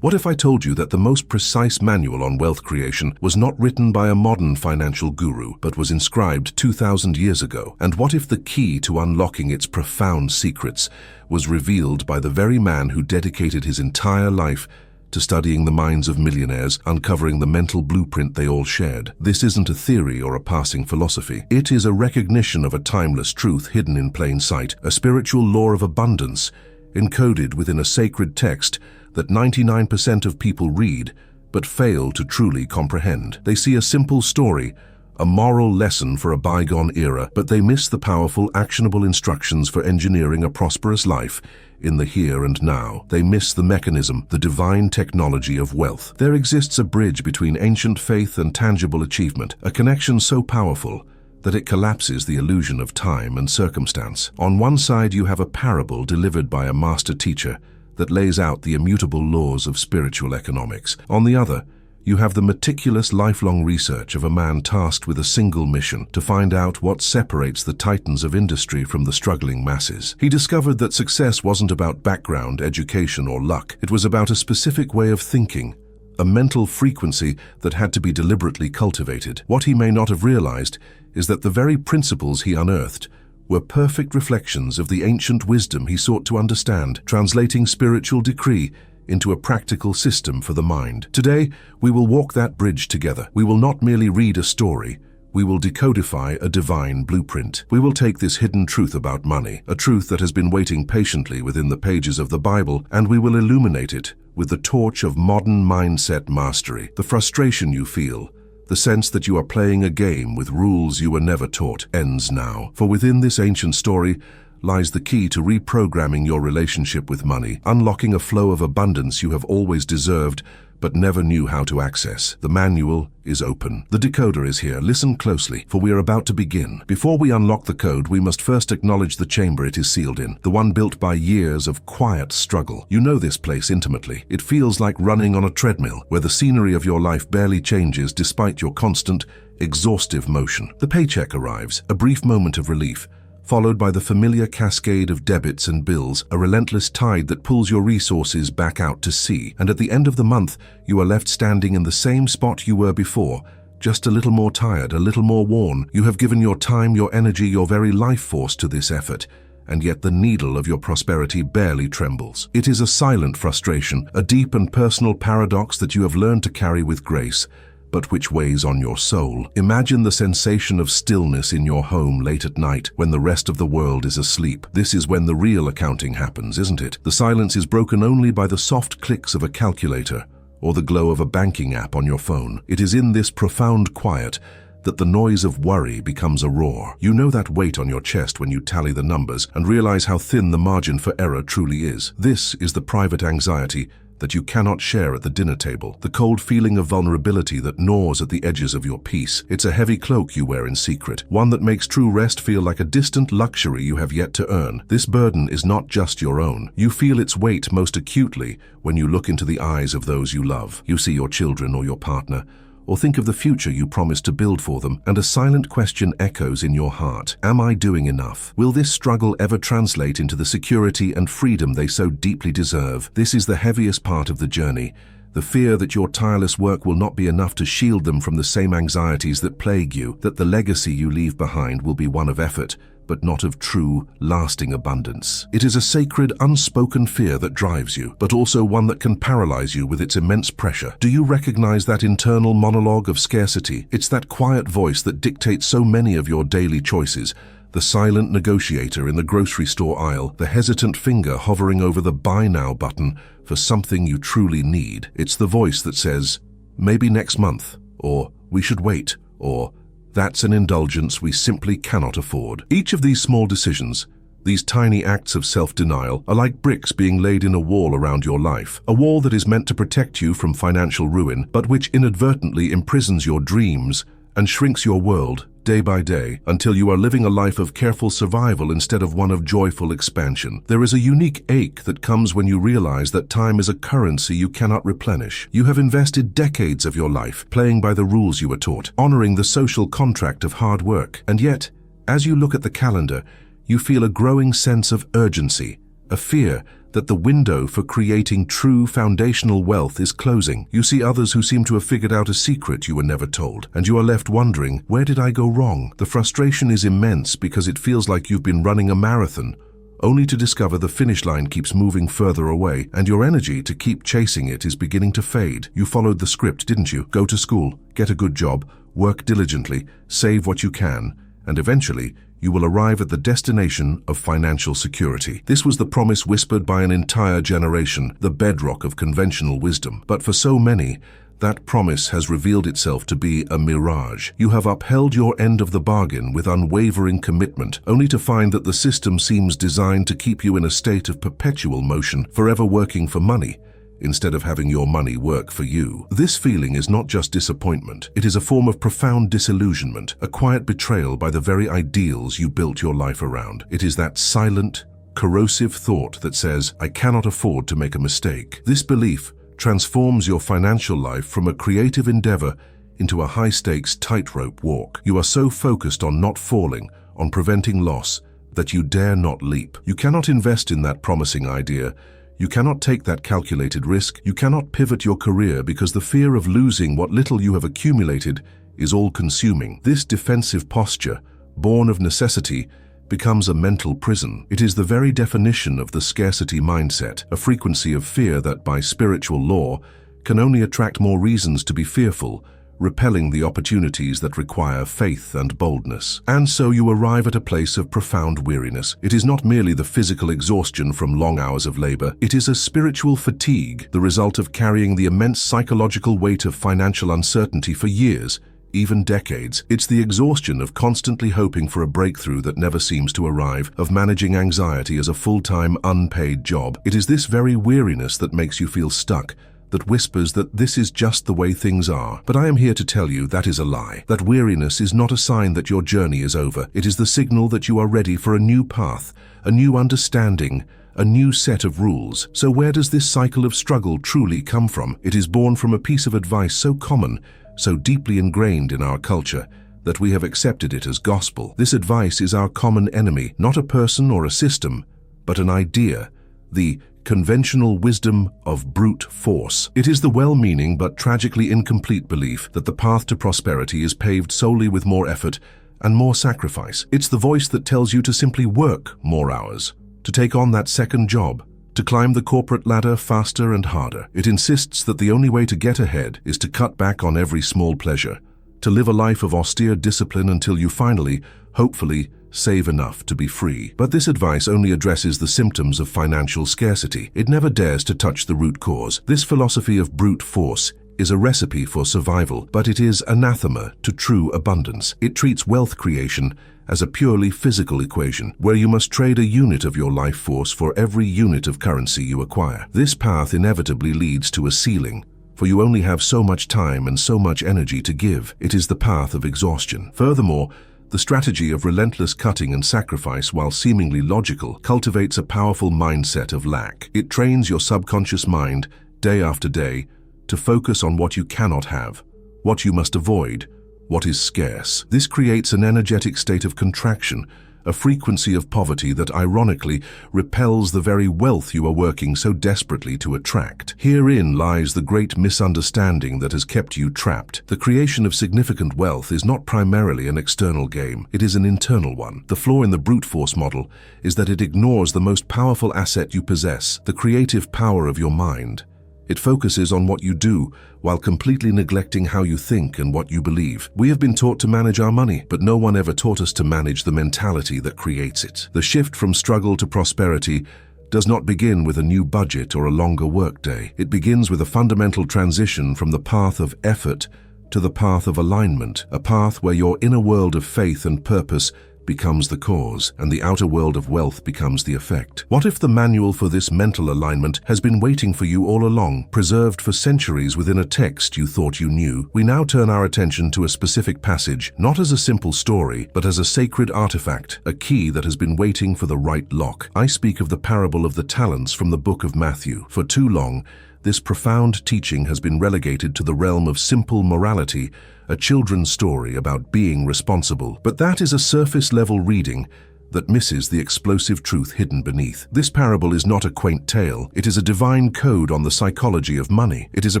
What if I told you that the most precise manual on wealth creation was not written by a modern financial guru, but was inscribed 2,000 years ago? And what if the key to unlocking its profound secrets was revealed by the very man who dedicated his entire life to studying the minds of millionaires, uncovering the mental blueprint they all shared? This isn't a theory or a passing philosophy. It is a recognition of a timeless truth hidden in plain sight, a spiritual law of abundance, encoded within a sacred text that 99% of people read but fail to truly comprehend. They see a simple story, a moral lesson for a bygone era, but they miss the powerful, actionable instructions for engineering a prosperous life in the here and now. They miss the mechanism, the divine technology of wealth. There exists a bridge between ancient faith and tangible achievement, a connection so powerful that it collapses the illusion of time and circumstance. On one side, you have a parable delivered by a master teacher that lays out the immutable laws of spiritual economics. On the other, you have the meticulous lifelong research of a man tasked with a single mission: to find out what separates the titans of industry from the struggling masses. He discovered that success wasn't about background, education, or luck. It was about a specific way of thinking, a mental frequency that had to be deliberately cultivated. What he may not have realized is that the very principles he unearthed were perfect reflections of the ancient wisdom he sought to understand, translating spiritual decree into a practical system for the mind. Today, we will walk that bridge together. We will not merely read a story, we will decodify a divine blueprint. We will take this hidden truth about money, a truth that has been waiting patiently within the pages of the Bible, and we will illuminate it with the torch of modern mindset mastery. The frustration you feel, the sense that you are playing a game with rules you were never taught, ends now. For within this ancient story lies the key to reprogramming your relationship with money, unlocking a flow of abundance you have always deserved but never knew how to access. The manual is open. The decoder is here. Listen closely, for we are about to begin. Before we unlock the code, we must first acknowledge the chamber it is sealed in, the one built by years of quiet struggle. You know this place intimately. It feels like running on a treadmill, where the scenery of your life barely changes despite your constant, exhaustive motion. The paycheck arrives, a brief moment of relief, followed by the familiar cascade of debits and bills, a relentless tide that pulls your resources back out to sea. And at the end of the month, you are left standing in the same spot you were before, just a little more tired, a little more worn. You have given your time, your energy, your very life force to this effort, and yet the needle of your prosperity barely trembles. It is a silent frustration, a deep and personal paradox that you have learned to carry with grace, but which weighs on your soul. Imagine the sensation of stillness in your home late at night when the rest of the world is asleep. This is when the real accounting happens, isn't it? The silence is broken only by the soft clicks of a calculator or the glow of a banking app on your phone. It is in this profound quiet that the noise of worry becomes a roar. You know that weight on your chest when you tally the numbers and realize how thin the margin for error truly is. This is the private anxiety that you cannot share at the dinner table, the cold feeling of vulnerability that gnaws at the edges of your peace. It's a heavy cloak you wear in secret, one that makes true rest feel like a distant luxury you have yet to earn. This burden is not just your own. You feel its weight most acutely when you look into the eyes of those you love. You see your children or your partner, or think of the future you promised to build for them, and a silent question echoes in your heart. Am I doing enough? Will this struggle ever translate into the security and freedom they so deeply deserve? This is the heaviest part of the journey, the fear that your tireless work will not be enough to shield them from the same anxieties that plague you, that the legacy you leave behind will be one of effort, but not of true, lasting abundance. It is a sacred, unspoken fear that drives you, but also one that can paralyze you with its immense pressure. Do you recognize that internal monologue of scarcity? It's that quiet voice that dictates so many of your daily choices, the silent negotiator in the grocery store aisle, the hesitant finger hovering over the buy now button for something you truly need. It's the voice that says, maybe next month, or we should wait, or that's an indulgence we simply cannot afford. Each of these small decisions, these tiny acts of self-denial, are like bricks being laid in a wall around your life, a wall that is meant to protect you from financial ruin, but which inadvertently imprisons your dreams and shrinks your world day by day until you are living a life of careful survival instead of one of joyful expansion. There is a unique ache that comes when you realize that time is a currency you cannot replenish. You have invested decades of your life playing by the rules you were taught, honoring the social contract of hard work. And yet, as you look at the calendar, you feel a growing sense of urgency, a fear that the window for creating true foundational wealth is closing. You see others who seem to have figured out a secret you were never told, and you are left wondering, where did I go wrong? The frustration is immense because it feels like you've been running a marathon, only to discover the finish line keeps moving further away, and your energy to keep chasing it is beginning to fade. You followed the script, didn't you? Go to school, get a good job, work diligently, save what you can, and eventually, you will arrive at the destination of financial security. This was the promise whispered by an entire generation, the bedrock of conventional wisdom. But for so many, that promise has revealed itself to be a mirage. You have upheld your end of the bargain with unwavering commitment, only to find that the system seems designed to keep you in a state of perpetual motion, forever working for money, instead of having your money work for you. This feeling is not just disappointment. It is a form of profound disillusionment, a quiet betrayal by the very ideals you built your life around. It is that silent, corrosive thought that says, I cannot afford to make a mistake. This belief transforms your financial life from a creative endeavor into a high-stakes tightrope walk. You are so focused on not falling, on preventing loss, that you dare not leap. You cannot invest in that promising idea. You cannot take that calculated risk. You cannot pivot your career because the fear of losing what little you have accumulated is all-consuming. This defensive posture, born of necessity, becomes a mental prison. It is the very definition of the scarcity mindset, a frequency of fear that, by spiritual law, can only attract more reasons to be fearful, repelling the opportunities that require faith and boldness. And so you arrive at a place of profound weariness. It is not merely the physical exhaustion from long hours of labor, it is a spiritual fatigue, the result of carrying the immense psychological weight of financial uncertainty for years, even decades. It's the exhaustion of constantly hoping for a breakthrough that never seems to arrive, of managing anxiety as a full-time, unpaid job. It is this very weariness that makes you feel stuck, that whispers that this is just the way things are. But I am here to tell you that is a lie. That weariness is not a sign that your journey is over. It is the signal that you are ready for a new path, a new understanding, a new set of rules. So where does this cycle of struggle truly come from? It is born from a piece of advice so common, so deeply ingrained in our culture, that we have accepted it as gospel. This advice is our common enemy, not a person or a system, but an idea, the conventional wisdom of brute force. It is the well-meaning but tragically incomplete belief that the path to prosperity is paved solely with more effort and more sacrifice. It's the voice that tells you to simply work more hours, to take on that second job, to climb the corporate ladder faster and harder. It insists that the only way to get ahead is to cut back on every small pleasure, to live a life of austere discipline until you finally, hopefully, save enough to be free. But this advice only addresses the symptoms of financial scarcity. It never dares to touch the root cause. This philosophy of brute force is a recipe for survival, but it is anathema to true abundance. It treats wealth creation as a purely physical equation, where you must trade a unit of your life force for every unit of currency you acquire. This path inevitably leads to a ceiling, for you only have so much time and so much energy to give. It is the path of exhaustion. Furthermore, the strategy of relentless cutting and sacrifice, while seemingly logical, cultivates a powerful mindset of lack. It trains your subconscious mind, day after day, to focus on what you cannot have, what you must avoid, what is scarce. This creates an energetic state of contraction, a frequency of poverty that ironically repels the very wealth you are working so desperately to attract. Herein lies the great misunderstanding that has kept you trapped. The creation of significant wealth is not primarily an external game, it is an internal one. The flaw in the brute force model is that it ignores the most powerful asset you possess, the creative power of your mind. It focuses on what you do, while completely neglecting how you think and what you believe. We have been taught to manage our money, but no one ever taught us to manage the mentality that creates it. The shift from struggle to prosperity does not begin with a new budget or a longer workday. It begins with a fundamental transition from the path of effort to the path of alignment, a path where your inner world of faith and purpose becomes the cause, and the outer world of wealth becomes the effect. What if the manual for this mental alignment has been waiting for you all along, preserved for centuries within a text you thought you knew? We now turn our attention to a specific passage, not as a simple story, but as a sacred artifact, a key that has been waiting for the right lock. I speak of the parable of the talents from the book of Matthew. For too long, this profound teaching has been relegated to the realm of simple morality, a children's story about being responsible. But that is a surface-level reading. that misses the explosive truth hidden beneath. This parable is not a quaint tale. It is a divine code on the psychology of money. It is a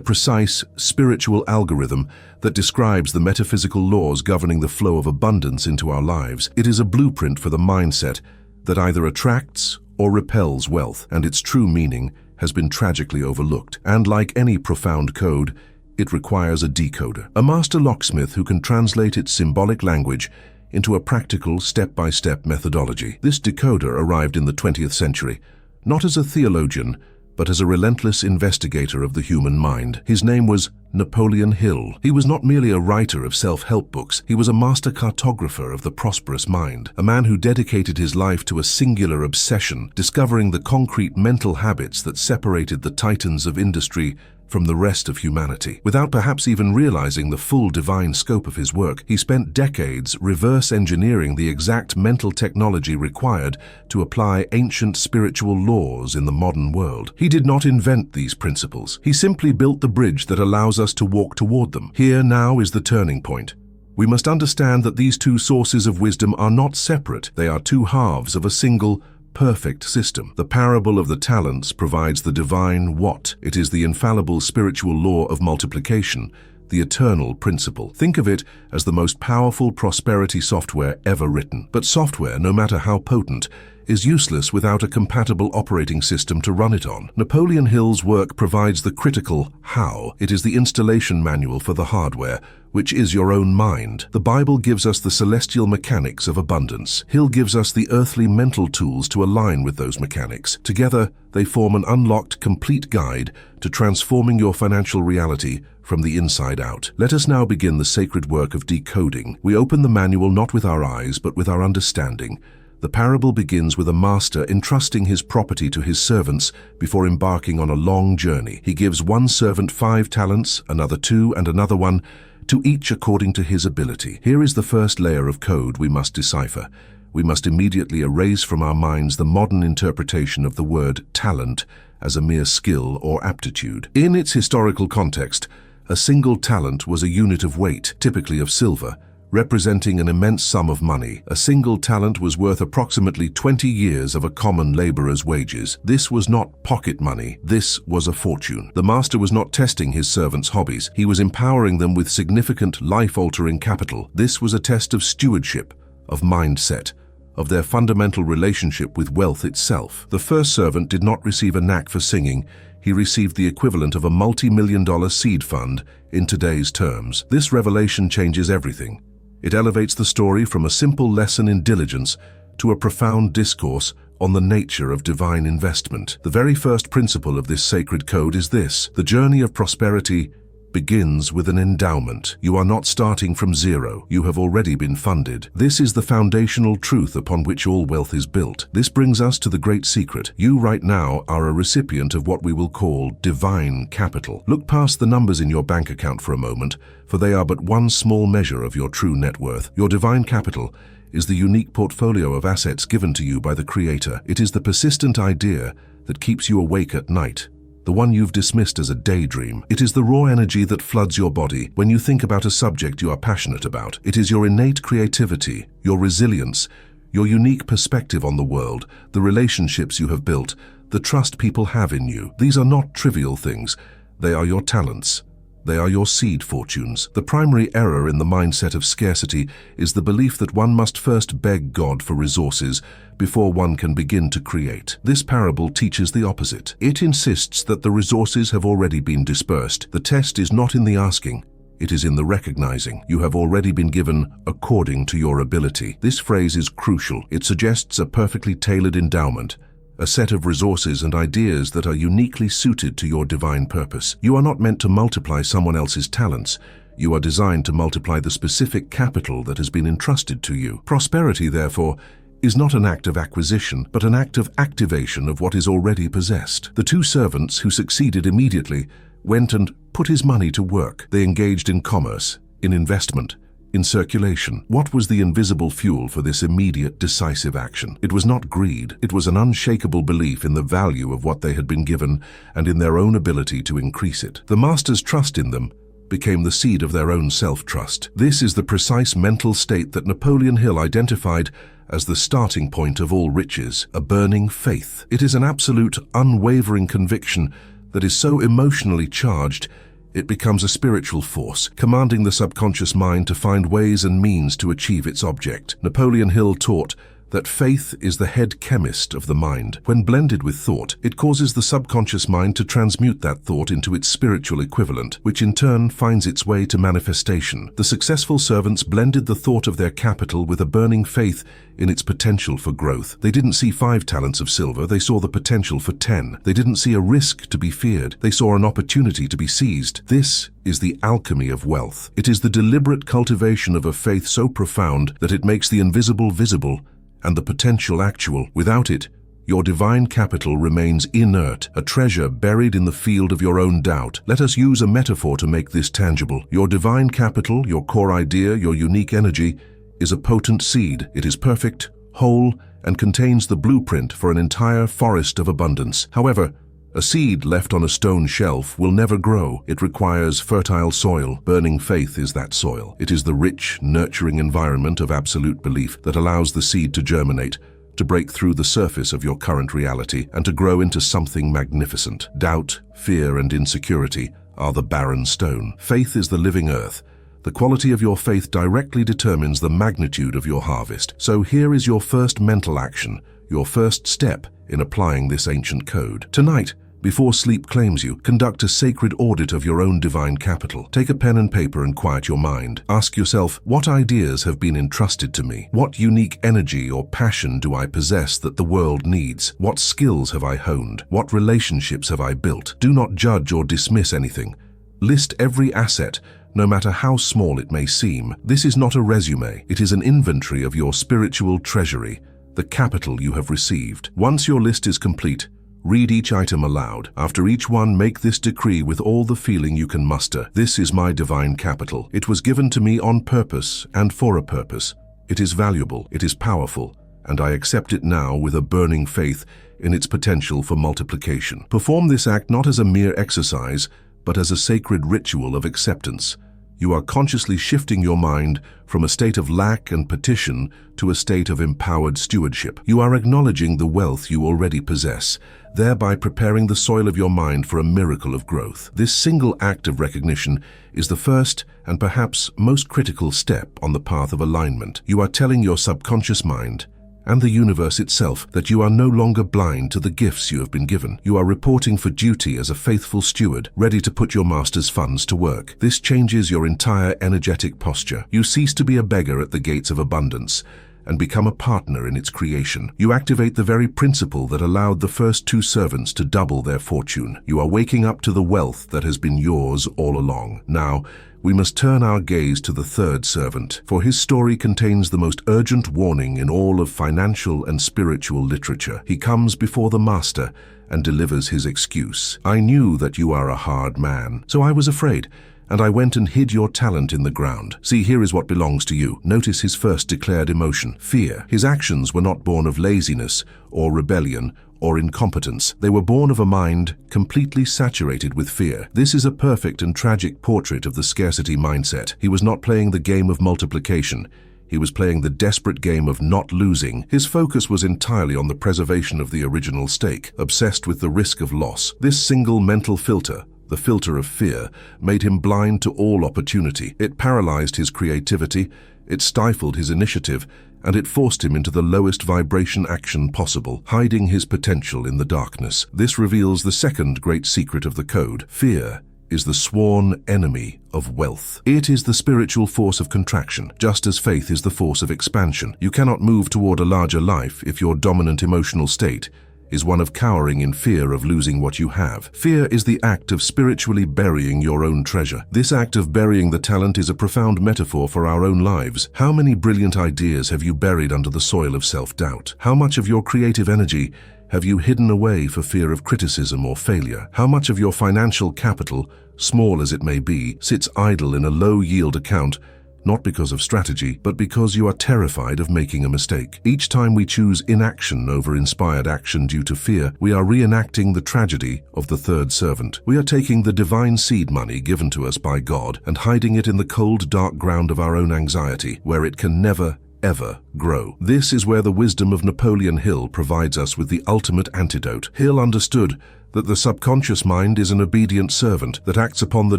precise, spiritual algorithm that describes the metaphysical laws governing the flow of abundance into our lives. It is a blueprint for the mindset that either attracts or repels wealth, and its true meaning has been tragically overlooked. And like any profound code, it requires a decoder, a master locksmith who can translate its symbolic language into a practical, step-by-step methodology. This decoder arrived in the 20th century, not as a theologian, but as a relentless investigator of the human mind. His name was Napoleon Hill. He was not merely a writer of self-help books, he was a master cartographer of the prosperous mind, a man who dedicated his life to a singular obsession, discovering the concrete mental habits that separated the titans of industry from the rest of humanity. Without perhaps even realizing the full divine scope of his work, he spent decades reverse engineering the exact mental technology required to apply ancient spiritual laws in the modern world. He did not invent these principles. He simply built the bridge that allows us to walk toward them. Here now is the turning point. We must understand that these two sources of wisdom are not separate. They are two halves of a single, perfect system. The parable of the talents provides the divine what. It is the infallible spiritual law of multiplication, the eternal principle. Think of it as the most powerful prosperity software ever written. But software, no matter how potent, is useless without a compatible operating system to run it on. Napoleon Hill's work provides the critical how. It is the installation manual for the hardware, which is your own mind. The Bible gives us the celestial mechanics of abundance. Hill gives us the earthly mental tools to align with those mechanics. Together, they form an unlocked, complete guide to transforming your financial reality from the inside out. Let us now begin the sacred work of decoding. We open the manual not with our eyes, but with our understanding. The parable begins with a master entrusting his property to his servants before embarking on a long journey. He gives one servant 5 talents, another 2, and another 1, to each according to his ability. Here is the first layer of code we must decipher. We must immediately erase from our minds the modern interpretation of the word talent as a mere skill or aptitude. In its historical context, a single talent was a unit of weight, typically of silver, representing an immense sum of money. A single talent was worth approximately 20 years of a common laborer's wages. This was not pocket money. This was a fortune. The master was not testing his servants' hobbies. He was empowering them with significant, life-altering capital. This was a test of stewardship, of mindset, of their fundamental relationship with wealth itself. The first servant did not receive a knack for singing. He received the equivalent of a multi-million-dollar seed fund in today's terms. This revelation changes everything. It elevates the story from a simple lesson in diligence to a profound discourse on the nature of divine investment. The very first principle of this sacred code is this: the journey of prosperity begins with an endowment. You are not starting from zero. You have already been funded. This is the foundational truth upon which all wealth is built. This brings us to the great secret. You right now are a recipient of what we will call divine capital. Look past the numbers in your bank account for a moment, for they are but one small measure of your true net worth. Your divine capital is the unique portfolio of assets given to you by the Creator. It is the persistent idea that keeps you awake at night, the one you've dismissed as a daydream. It is the raw energy that floods your body when you think about a subject you are passionate about. It is your innate creativity, your resilience, your unique perspective on the world, the relationships you have built, the trust people have in you. These are not trivial things. They are your talents. They are your seed fortunes. The primary error in the mindset of scarcity is the belief that one must first beg God for resources before one can begin to create. This parable teaches the opposite. It insists that the resources have already been dispersed. The test is not in the asking, it is in the recognizing. You have already been given according to your ability. This phrase is crucial. It suggests a perfectly tailored endowment, a set of resources and ideas that are uniquely suited to your divine purpose. You are not meant to multiply someone else's talents. You are designed to multiply the specific capital that has been entrusted to you. Prosperity, therefore, is not an act of acquisition, but an act of activation of what is already possessed. The 2 servants who succeeded immediately went and put his money to work. They engaged in commerce, in investment, in circulation. What was the invisible fuel for this immediate, decisive action? It was not greed. It was an unshakable belief in the value of what they had been given and in their own ability to increase it. The master's trust in them became the seed of their own self-trust. This is the precise mental state that Napoleon Hill identified as the starting point of all riches, a burning faith. It is an absolute, unwavering conviction that is so emotionally charged it becomes a spiritual force, commanding the subconscious mind to find ways and means to achieve its object. Napoleon Hill taught that faith is the head chemist of the mind. When blended with thought, it causes the subconscious mind to transmute that thought into its spiritual equivalent, which in turn finds its way to manifestation. The successful servants blended the thought of their capital with a burning faith in its potential for growth. They didn't see 5 talents of silver, they saw the potential for 10. They didn't see a risk to be feared, they saw an opportunity to be seized. This is the alchemy of wealth. It is the deliberate cultivation of a faith so profound that it makes the invisible visible and the potential actual. Without it, your divine capital remains inert, a treasure buried in the field of your own doubt. Let us use a metaphor to make this tangible. Your divine capital, your core idea, your unique energy, is a potent seed. It is perfect, whole, and contains the blueprint for an entire forest of abundance. However, a seed left on a stone shelf will never grow. It requires fertile soil. Burning faith is that soil. It is the rich, nurturing environment of absolute belief that allows the seed to germinate, to break through the surface of your current reality, and to grow into something magnificent. Doubt, fear, and insecurity are the barren stone. Faith is the living earth. The quality of your faith directly determines the magnitude of your harvest. So here is your first mental action, your first step in applying this ancient code. Tonight, before sleep claims you, conduct a sacred audit of your own divine capital. Take a pen and paper and quiet your mind. Ask yourself, what ideas have been entrusted to me? What unique energy or passion do I possess that the world needs? What skills have I honed? What relationships have I built? Do not judge or dismiss anything. List every asset, no matter how small it may seem. This is not a resume. It is an inventory of your spiritual treasury, the capital you have received. Once your list is complete, read each item aloud. After each one, make this decree with all the feeling you can muster. This is my divine capital. It was given to me on purpose and for a purpose. It is valuable, it is powerful, and I accept it now with a burning faith in its potential for multiplication. Perform this act not as a mere exercise, but as a sacred ritual of acceptance. You are consciously shifting your mind from a state of lack and petition to a state of empowered stewardship. You are acknowledging the wealth you already possess, thereby preparing the soil of your mind for a miracle of growth. This single act of recognition is the first and perhaps most critical step on the path of alignment. You are telling your subconscious mind and the universe itself that you are no longer blind to the gifts you have been given. You are reporting for duty as a faithful steward, ready to put your master's funds to work. This changes your entire energetic posture. You cease to be a beggar at the gates of abundance and become a partner in its creation. You activate the very principle that allowed the first 2 servants to double their fortune. You are waking up to the wealth that has been yours all along. Now, we must turn our gaze to the 3rd servant, for his story contains the most urgent warning in all of financial and spiritual literature. He comes before the master and delivers his excuse. I knew that you are a hard man, so I was afraid, and I went and hid your talent in the ground. See, here is what belongs to you. Notice his first declared emotion, fear. His actions were not born of laziness or rebellion or incompetence. They were born of a mind completely saturated with fear. This is a perfect and tragic portrait of the scarcity mindset. He was not playing the game of multiplication. He was playing the desperate game of not losing. His focus was entirely on the preservation of the original stake, obsessed with the risk of loss. This single mental filter, the filter of fear, made him blind to all opportunity. It paralyzed his creativity, it stifled his initiative, and it forced him into the lowest vibration action possible, hiding his potential in the darkness. This reveals the second great secret of the code. Fear is the sworn enemy of wealth. It is the spiritual force of contraction, just as faith is the force of expansion. You cannot move toward a larger life if your dominant emotional state is one of cowering in fear of losing what you have. Fear is the act of spiritually burying your own treasure. This act of burying the talent is a profound metaphor for our own lives. How many brilliant ideas have you buried under the soil of self-doubt? How much of your creative energy have you hidden away for fear of criticism or failure? How much of your financial capital, small as it may be, sits idle in a low-yield account not because of strategy, but because you are terrified of making a mistake. Each time we choose inaction over inspired action due to fear, we are reenacting the tragedy of the third servant. We are taking the divine seed money given to us by God and hiding it in the cold, dark ground of our own anxiety, where it can never, ever grow. This is where the wisdom of Napoleon Hill provides us with the ultimate antidote. Hill understood that the subconscious mind is an obedient servant that acts upon the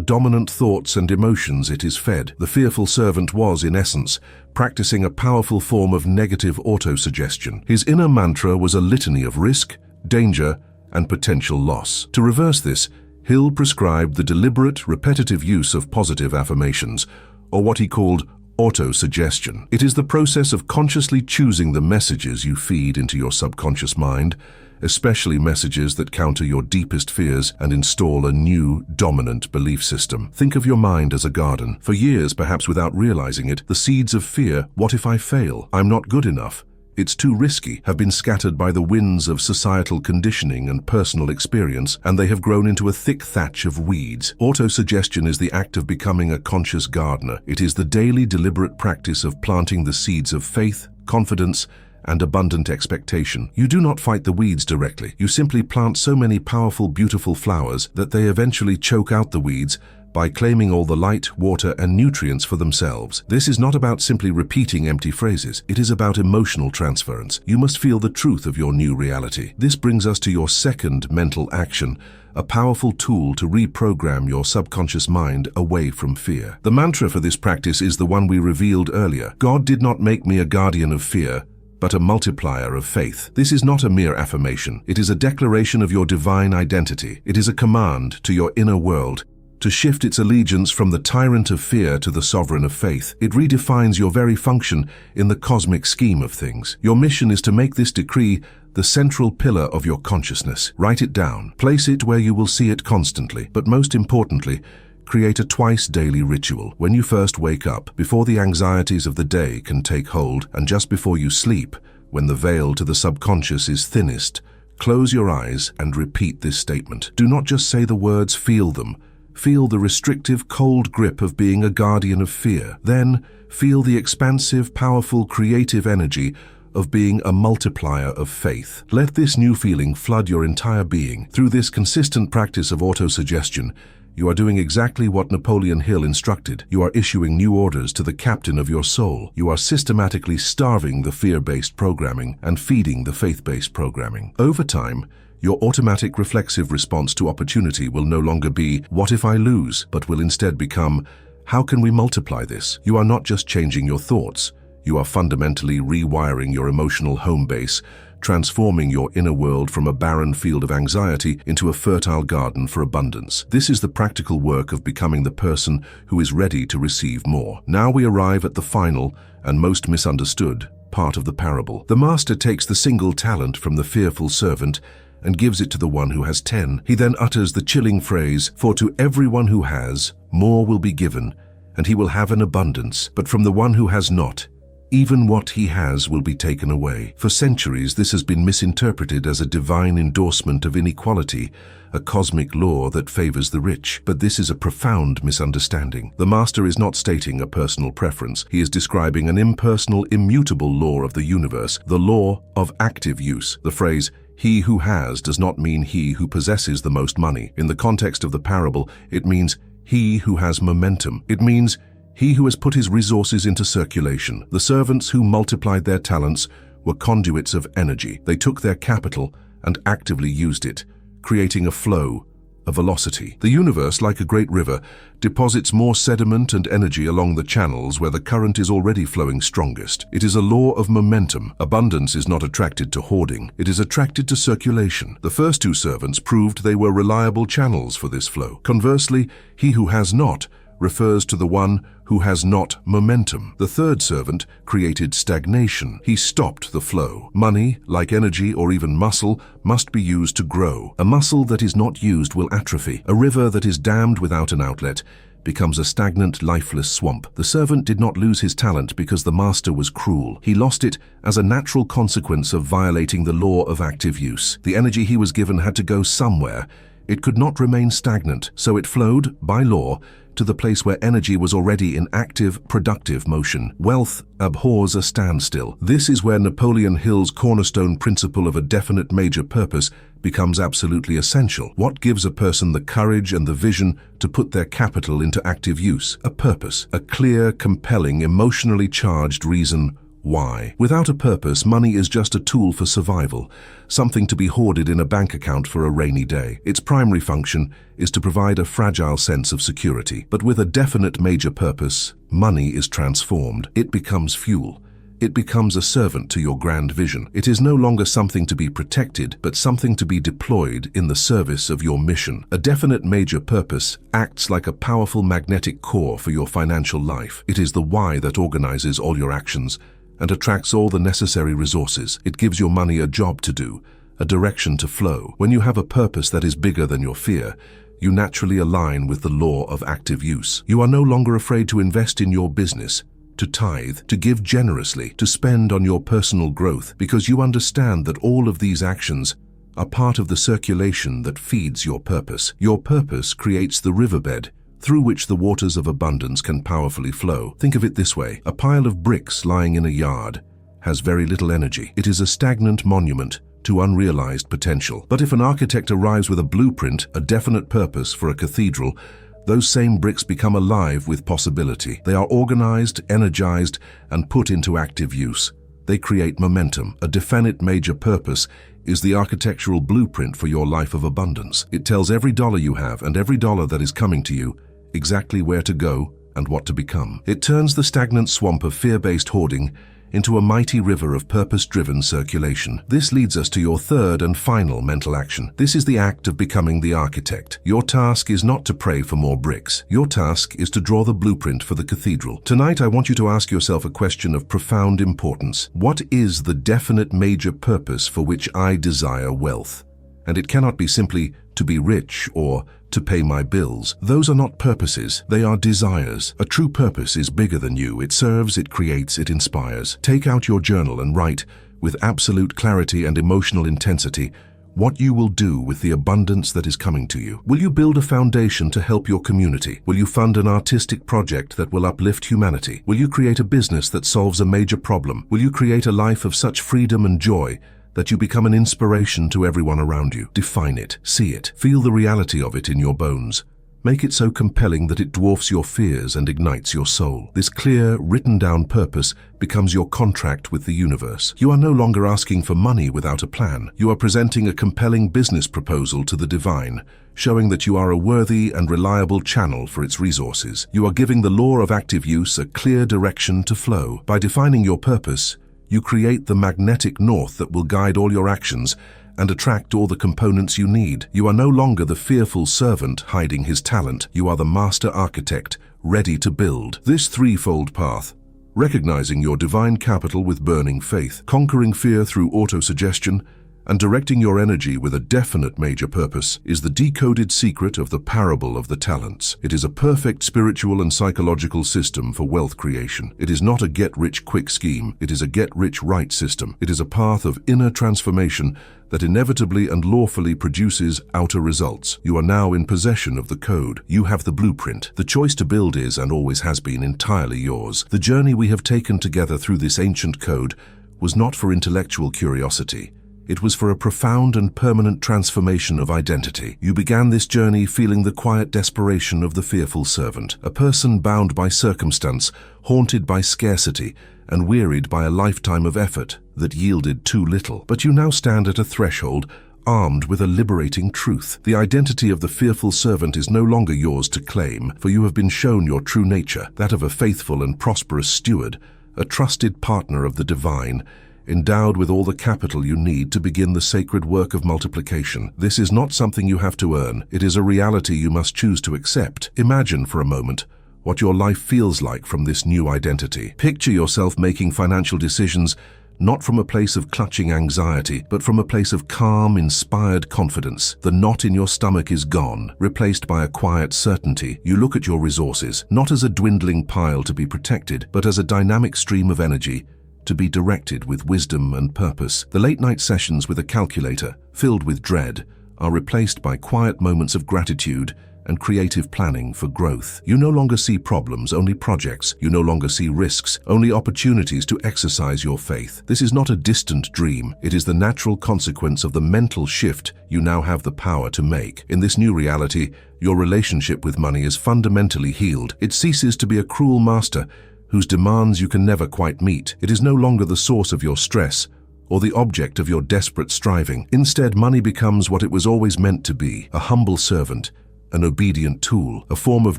dominant thoughts and emotions it is fed. The fearful servant was, in essence, practicing a powerful form of negative autosuggestion. His inner mantra was a litany of risk, danger, and potential loss. To reverse this, Hill prescribed the deliberate, repetitive use of positive affirmations, or what he called autosuggestion. It is the process of consciously choosing the messages you feed into your subconscious mind, especially messages that counter your deepest fears and install a new, dominant belief system. Think of your mind as a garden. For years, perhaps without realizing it, the seeds of fear, what if I fail? I'm not good enough. It's too risky, have been scattered by the winds of societal conditioning and personal experience, and they have grown into a thick thatch of weeds. Autosuggestion is the act of becoming a conscious gardener. It is the daily, deliberate practice of planting the seeds of faith, confidence, and abundant expectation. You do not fight the weeds directly. You simply plant so many powerful, beautiful flowers that they eventually choke out the weeds by claiming all the light, water, and nutrients for themselves. This is not about simply repeating empty phrases. It is about emotional transference. You must feel the truth of your new reality. This brings us to your second mental action, a powerful tool to reprogram your subconscious mind away from fear. The mantra for this practice is the one we revealed earlier. God did not make me a guardian of fear, but a multiplier of faith. This is not a mere affirmation. It is a declaration of your divine identity. It is a command to your inner world to shift its allegiance from the tyrant of fear to the sovereign of faith. It redefines your very function in the cosmic scheme of things. Your mission is to make this decree the central pillar of your consciousness. Write it down. Place it where you will see it constantly. But most importantly, create a twice-daily ritual. When you first wake up, before the anxieties of the day can take hold, and just before you sleep, when the veil to the subconscious is thinnest, close your eyes and repeat this statement. Do not just say the words, feel them. Feel the restrictive, cold grip of being a guardian of fear. Then, feel the expansive, powerful, creative energy of being a multiplier of faith. Let this new feeling flood your entire being. Through this consistent practice of autosuggestion, you are doing exactly what Napoleon Hill instructed. You are issuing new orders to the captain of your soul. You are systematically starving the fear-based programming and feeding the faith-based programming. Over time, your automatic reflexive response to opportunity will no longer be, what if I lose, but will instead become, how can we multiply this? You are not just changing your thoughts. You are fundamentally rewiring your emotional home base, transforming your inner world from a barren field of anxiety into a fertile garden for abundance. This is the practical work of becoming the person who is ready to receive more. Now we arrive at the final and most misunderstood part of the parable. The master takes the single talent from the fearful servant and gives it to the one who has 10. He then utters the chilling phrase, "For to everyone who has, more will be given, and he will have an abundance. But from the one who has not, even what he has will be taken away." For centuries, this has been misinterpreted as a divine endorsement of inequality, a cosmic law that favors the rich. But this is a profound misunderstanding. The master is not stating a personal preference. He is describing an impersonal, immutable law of the universe, the law of active use. The phrase, "he who has," does not mean he who possesses the most money. In the context of the parable, it means he who has momentum. It means he who has put his resources into circulation. The servants who multiplied their talents were conduits of energy. They took their capital and actively used it, creating a flow, a velocity. The universe, like a great river, deposits more sediment and energy along the channels where the current is already flowing strongest. It is a law of momentum. Abundance is not attracted to hoarding. It is attracted to circulation. The first two servants proved they were reliable channels for this flow. Conversely, he who has not refers to the one who has not momentum. The third servant created stagnation. He stopped the flow. Money, like energy or even muscle, must be used to grow. A muscle that is not used will atrophy. A river that is dammed without an outlet becomes a stagnant, lifeless swamp. The servant did not lose his talent because the master was cruel. He lost it as a natural consequence of violating the law of active use. The energy he was given had to go somewhere. It could not remain stagnant, so it flowed, by law, to the place where energy was already in active, productive motion. Wealth abhors a standstill. This is where Napoleon Hill's cornerstone principle of a definite major purpose becomes absolutely essential. What gives a person the courage and the vision to put their capital into active use? A purpose, a clear, compelling, emotionally charged reason why. Without a purpose, money is just a tool for survival, something to be hoarded in a bank account for a rainy day. Its primary function is to provide a fragile sense of security. But with a definite major purpose, money is transformed. It becomes fuel. It becomes a servant to your grand vision. It is no longer something to be protected, but something to be deployed in the service of your mission. A definite major purpose acts like a powerful magnetic core for your financial life. It is the why that organizes all your actions and attracts all the necessary resources. It gives your money a job to do, a direction to flow. When you have a purpose that is bigger than your fear, you naturally align with the law of active use. You are no longer afraid to invest in your business, to tithe, to give generously, to spend on your personal growth, because you understand that all of these actions are part of the circulation that feeds your purpose. Your purpose creates the riverbed through which the waters of abundance can powerfully flow. Think of it this way: a pile of bricks lying in a yard has very little energy. It is a stagnant monument to unrealized potential. But if an architect arrives with a blueprint, a definite purpose for a cathedral, those same bricks become alive with possibility. They are organized, energized, and put into active use. They create momentum. A definite major purpose is the architectural blueprint for your life of abundance. It tells every dollar you have and every dollar that is coming to you exactly where to go and what to become. It turns the stagnant swamp of fear-based hoarding into a mighty river of purpose-driven circulation. This leads us to your third and final mental action. This is the act of becoming the architect. Your task is not to pray for more bricks. Your task is to draw the blueprint for the cathedral. Tonight, I want you to ask yourself a question of profound importance. What is the definite major purpose for which I desire wealth? And it cannot be simply to be rich or to pay my bills. Those are not purposes, they are desires. A true purpose is bigger than you. It serves, it creates, it inspires. Take out your journal and write, with absolute clarity and emotional intensity, what you will do with the abundance that is coming to you. Will you build a foundation to help your community? Will you fund an artistic project that will uplift humanity? Will you create a business that solves a major problem? Will you create a life of such freedom and joy that you become an inspiration to everyone around you? Define it, see it, feel the reality of it in your bones. Make it so compelling that it dwarfs your fears and ignites your soul. This clear, written-down purpose becomes your contract with the universe. You are no longer asking for money without a plan. You are presenting a compelling business proposal to the divine, showing that you are a worthy and reliable channel for its resources. You are giving the law of active use a clear direction to flow. By defining your purpose, you create the magnetic north that will guide all your actions and attract all the components you need. You are no longer the fearful servant hiding his talent. You are the master architect, ready to build. This threefold path, recognizing your divine capital with burning faith, conquering fear through autosuggestion, and directing your energy with a definite major purpose, is the decoded secret of the parable of the talents. It is a perfect spiritual and psychological system for wealth creation. It is not a get-rich-quick scheme. It is a get-rich-right system. It is a path of inner transformation that inevitably and lawfully produces outer results. You are now in possession of the code. You have the blueprint. The choice to build is, and always has been, entirely yours. The journey we have taken together through this ancient code was not for intellectual curiosity. It was for a profound and permanent transformation of identity. You began this journey feeling the quiet desperation of the fearful servant, a person bound by circumstance, haunted by scarcity, and wearied by a lifetime of effort that yielded too little. But you now stand at a threshold, armed with a liberating truth. The identity of the fearful servant is no longer yours to claim, for you have been shown your true nature, that of a faithful and prosperous steward, a trusted partner of the divine, endowed with all the capital you need to begin the sacred work of multiplication. This is not something you have to earn. It is a reality you must choose to accept. Imagine for a moment what your life feels like from this new identity. Picture yourself making financial decisions not from a place of clutching anxiety, but from a place of calm, inspired confidence. The knot in your stomach is gone, replaced by a quiet certainty. You look at your resources, not as a dwindling pile to be protected, but as a dynamic stream of energy to be directed with wisdom and purpose. The late-night sessions with a calculator, filled with dread, are replaced by quiet moments of gratitude and creative planning for growth. You no longer see problems, only projects. You no longer see risks, only opportunities to exercise your faith. This is not a distant dream. It is the natural consequence of the mental shift you now have the power to make. In this new reality, your relationship with money is fundamentally healed. It ceases to be a cruel master whose demands you can never quite meet. It is no longer the source of your stress or the object of your desperate striving. Instead, money becomes what it was always meant to be, a humble servant, an obedient tool, a form of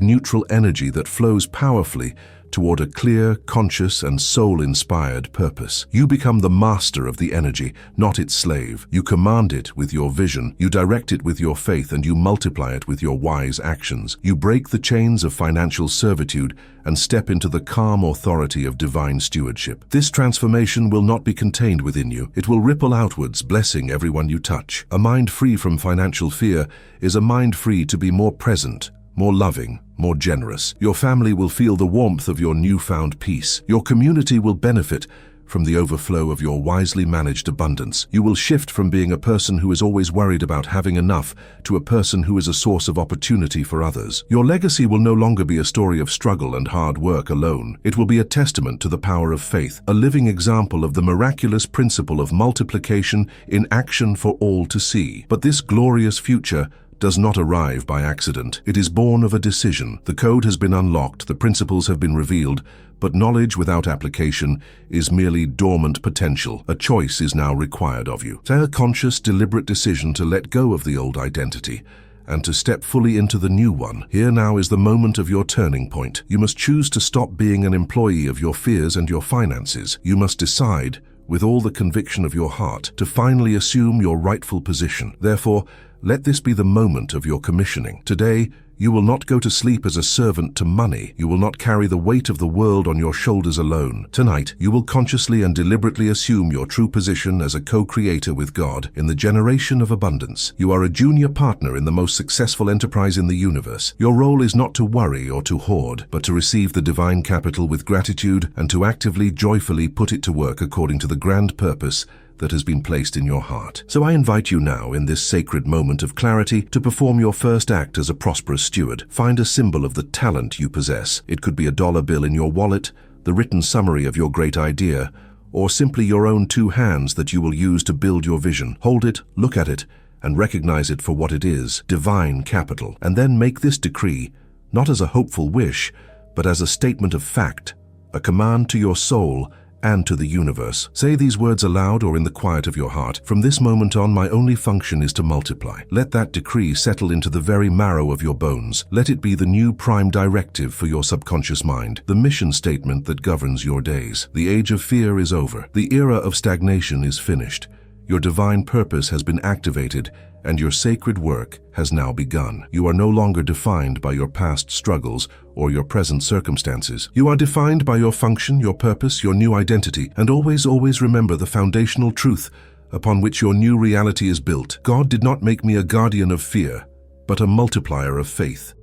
neutral energy that flows powerfully toward a clear, conscious, and soul-inspired purpose. You become the master of the energy, not its slave. You command it with your vision, you direct it with your faith, and you multiply it with your wise actions. You break the chains of financial servitude and step into the calm authority of divine stewardship. This transformation will not be contained within you. It will ripple outwards, blessing everyone you touch. A mind free from financial fear is a mind free to be more present, more loving, more generous. Your family will feel the warmth of your newfound peace. Your community will benefit from the overflow of your wisely managed abundance. You will shift from being a person who is always worried about having enough to a person who is a source of opportunity for others. Your legacy will no longer be a story of struggle and hard work alone. It will be a testament to the power of faith, a living example of the miraculous principle of multiplication in action for all to see. But this glorious future does not arrive by accident. It is born of a decision. The code has been unlocked, the principles have been revealed, but knowledge without application is merely dormant potential. A choice is now required of you. Take a conscious, deliberate decision to let go of the old identity and to step fully into the new one. Here now is the moment of your turning point. You must choose to stop being an employee of your fears and your finances. You must decide, with all the conviction of your heart, to finally assume your rightful position. Therefore, let this be the moment of your commissioning. Today, you will not go to sleep as a servant to money. You will not carry the weight of the world on your shoulders alone. Tonight, you will consciously and deliberately assume your true position as a co-creator with God in the generation of abundance. You are a junior partner in the most successful enterprise in the universe. Your role is not to worry or to hoard, but to receive the divine capital with gratitude and to actively, joyfully put it to work according to the grand purpose that has been placed in your heart. So I invite you now, in this sacred moment of clarity, to perform your first act as a prosperous steward. Find a symbol of the talent you possess. It could be a dollar bill in your wallet, the written summary of your great idea, or simply your own two hands that you will use to build your vision. Hold it, look at it, and recognize it for what it is, divine capital. And then make this decree, not as a hopeful wish, but as a statement of fact, a command to your soul and to the universe. Say these words aloud or in the quiet of your heart. From this moment on, my only function is to multiply. Let that decree settle into the very marrow of your bones. Let it be the new prime directive for your subconscious mind, the mission statement that governs your days. The age of fear is over. The era of stagnation is finished. Your divine purpose has been activated, and your sacred work has now begun. You are no longer defined by your past struggles or your present circumstances. You are defined by your function, your purpose, your new identity, and always remember the foundational truth upon which your new reality is built. God did not make me a guardian of fear, but a multiplier of faith.